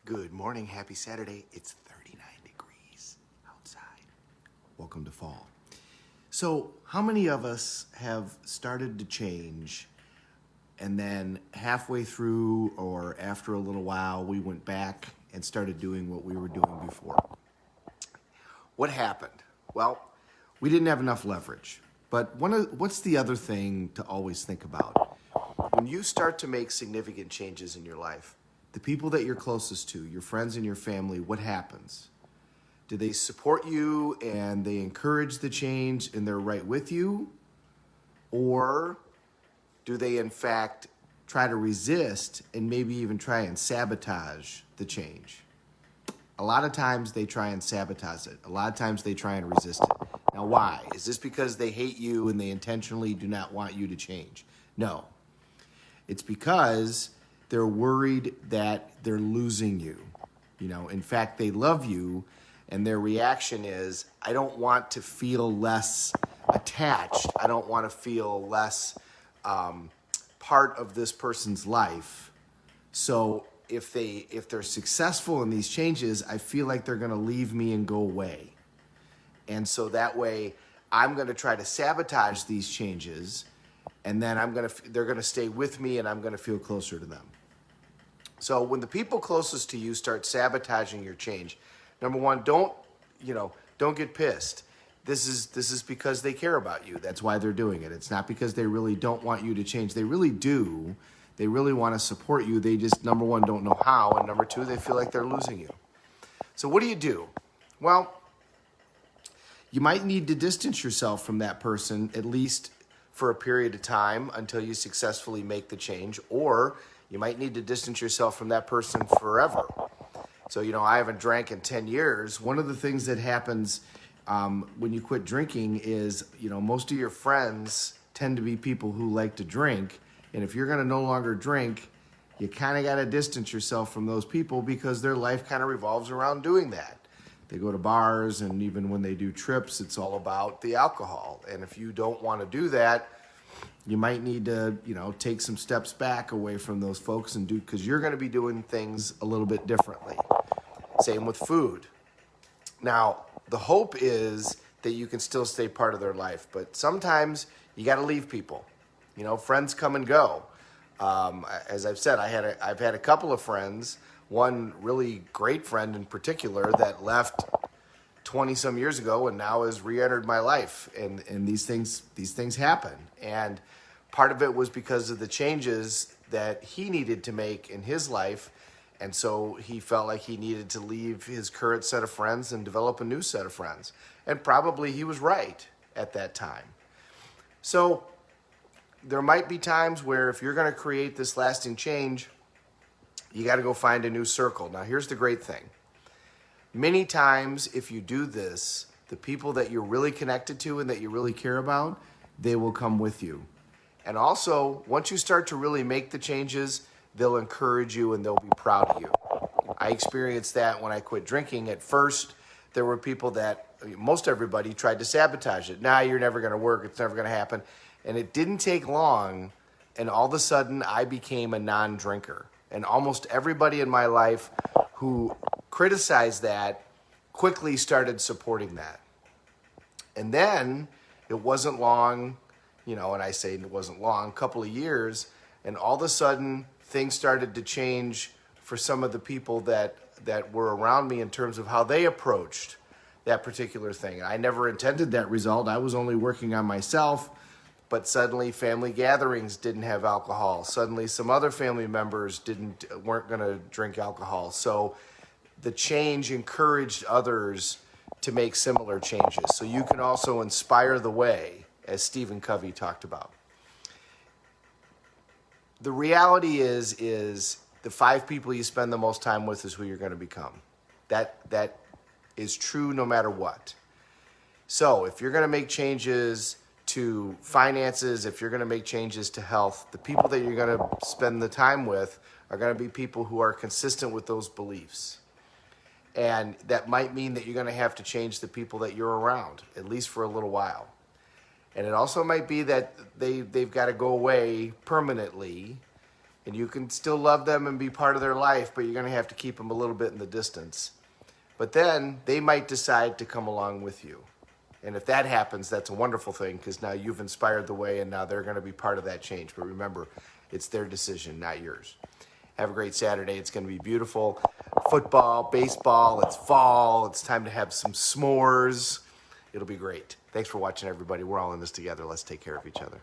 Good morning, happy Saturday. It's 39 degrees outside. Welcome to fall. So, how many of us have started to change and then halfway through or after a little while we went back and started doing what we were doing before? What happened? Well, we didn't have enough leverage. But what's the other thing to always think about? When you start to make significant changes in your life, the people that you're closest to, your friends and your family, what happens? Do they support you and they encourage the change and they're right with you? Or do they in fact try to resist and maybe even try and sabotage the change? A lot of times they try and sabotage it. A lot of times they try and resist it. Now why? Is this because they hate you and they intentionally do not want you to change? No. It's because they're worried that they're losing you. In fact, they love you, and their reaction is, I don't want to feel less attached. I don't want to feel less part of this person's life. So if they're successful in these changes, I feel like they're going to leave me and go away. And so that way, I'm going to try to sabotage these changes, and then they're going to stay with me, and I'm going to feel closer to them. So when the people closest to you start sabotaging your change, number one, don't get pissed. This is because they care about you. That's why they're doing it. It's not because they really don't want you to change. They really do. They really want to support you. They just, number one, don't know how, and number two, they feel like they're losing you. So what do? Well, you might need to distance yourself from that person, at least for a period of time until you successfully make the change, or you might need to distance yourself from that person forever. So, I haven't drank in 10 years. One of the things that happens when you quit drinking is, most of your friends tend to be people who like to drink. And if you're going to no longer drink, you kind of got to distance yourself from those people because their life kind of revolves around doing that. They go to bars, and even when they do trips, it's all about the alcohol. And if you don't want to do that, you might need to, take some steps back away from those folks and because you're going to be doing things a little bit differently. Same with food. Now, the hope is that you can still stay part of their life, but sometimes you got to leave people. Friends come and go. As I've said, I've had a couple of friends, one really great friend in particular that left 20 some years ago and now has re-entered my life, and these things happen. And part of it was because of the changes that he needed to make in his life, and so he felt like he needed to leave his current set of friends and develop a new set of friends. And probably he was right at that time. So there might be times where if you're going to create this lasting change, you got to go find a new circle. Now here's the great thing. Many times, if you do this, the people that you're really connected to and that you really care about, they will come with you. And also, once you start to really make the changes, they'll encourage you and they'll be proud of you. I experienced that when I quit drinking. At first, there were people most everybody tried to sabotage it. Nah, you're never going to work. It's never going to happen. And it didn't take long, and all of a sudden, I became a non-drinker. And almost everybody in my life who criticized that quickly started supporting that. And then it wasn't long, and I say it wasn't long, a couple of years, and all of a sudden things started to change for some of the people that were around me in terms of how they approached that particular thing. I never intended that result. I was only working on myself, but suddenly family gatherings didn't have alcohol. Suddenly some other family members weren't going to drink alcohol. So the change encouraged others to make similar changes. So you can also inspire the way, as Stephen Covey talked about. The reality is the 5 people you spend the most time with is who you're going to become. That is true no matter what. So if you're going to make changes to finances, if you're going to make changes to health, the people that you're going to spend the time with are going to be people who are consistent with those beliefs. And that might mean that you're going to have to change the people that you're around, at least for a little while. And it also might be that they've got to go away permanently And you can still love them and be part of their life, but you're going to have to keep them a little bit in the distance. But then they might decide to come along with you. And if that happens, that's a wonderful thing, because now you've inspired the way and now they're going to be part of that change. But remember, it's their decision, not yours. Have a great Saturday. It's going to be beautiful. Football, baseball, it's fall. It's time to have some s'mores. It'll be great. Thanks for watching, everybody. We're all in this together. Let's take care of each other.